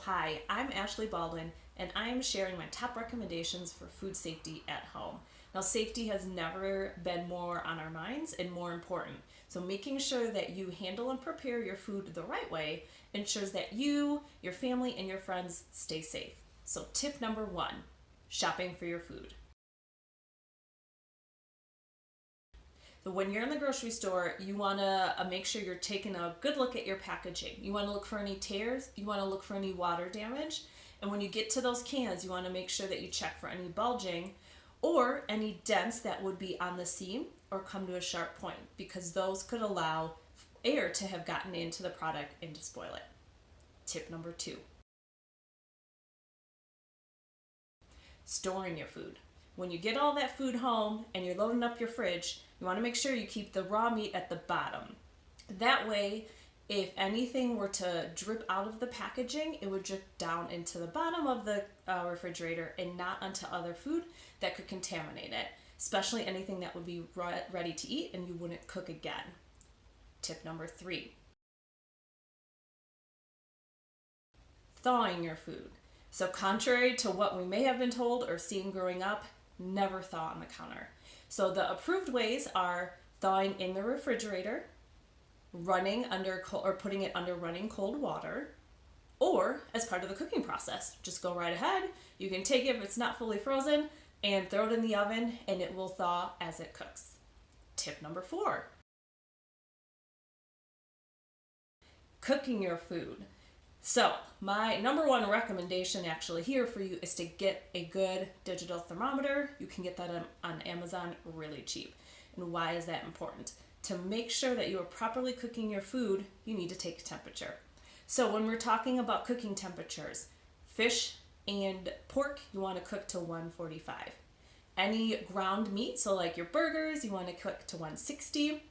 Hi, I'm Ashley Baldwin, and I am sharing my top recommendations for food safety at home. Now, safety has never been more on our minds and more important. So making sure that you handle and prepare your food the right way ensures that you, your family, and your friends stay safe. So tip number 1, shopping for your food. So when you're in the grocery store, you want to make sure you're taking a good look at your packaging. You want to look for any tears, you want to look for any water damage, and when you get to those cans, you want to make sure that you check for any bulging or any dents that would be on the seam or come to a sharp point, because those could allow air to have gotten into the product and to spoil it. Tip number 2, storing your food. When you get all that food home and you're loading up your fridge, you want to make sure you keep the raw meat at the bottom. That way, if anything were to drip out of the packaging, it would drip down into the bottom of the refrigerator and not onto other food that could contaminate it, especially anything that would be ready to eat and you wouldn't cook again. Tip number 3, thawing your food. So contrary to what we may have been told or seen growing up, never thaw on the counter. So the approved ways are thawing in the refrigerator, running under or putting it under running cold water, or as part of the cooking process. Just go right ahead. You can take it if it's not fully frozen and throw it in the oven and it will thaw as it cooks. Tip number 4, cooking your food. So my number 1 recommendation actually here for you is to get a good digital thermometer. You can get that on Amazon really cheap. And why is that important? To make sure that you are properly cooking your food, you need to take a temperature. So when we're talking about cooking temperatures, fish and pork, you want to cook to 145. Any ground meat, so like your burgers, you want to cook to 160.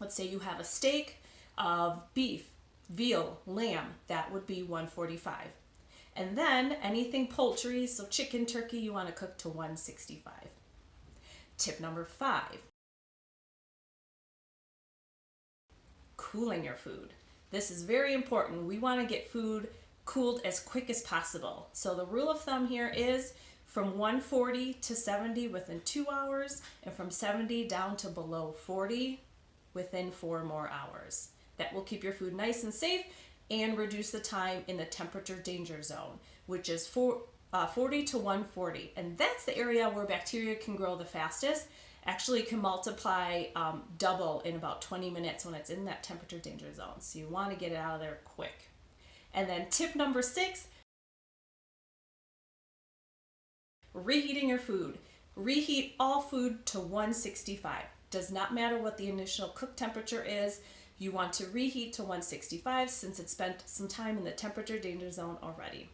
Let's say you have a steak of beef, veal, lamb, that would be 145. And then anything poultry, so chicken, turkey, you want to cook to 165. Tip number 5, cooling your food. This is very important. We want to get food cooled as quick as possible. So the rule of thumb here is from 140 to 70 within 2 hours, and from 70 down to below 40 within 4 more hours. That will keep your food nice and safe and reduce the time in the temperature danger zone, which is 40 to 140. And that's the area where bacteria can grow the fastest. Actually can multiply double in about 20 minutes when it's in that temperature danger zone. So you want to get it out of there quick. And then tip number 6, reheating your food. Reheat all food to 165. Does not matter what the initial cook temperature is. You want to reheat to 165 since it spent some time in the temperature danger zone already.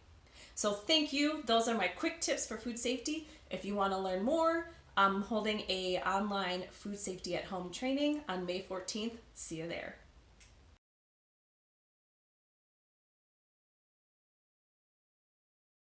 So thank you. Those are my quick tips for food safety. If you want to learn more, I'm holding an online food safety at home training on May 14th. See you there.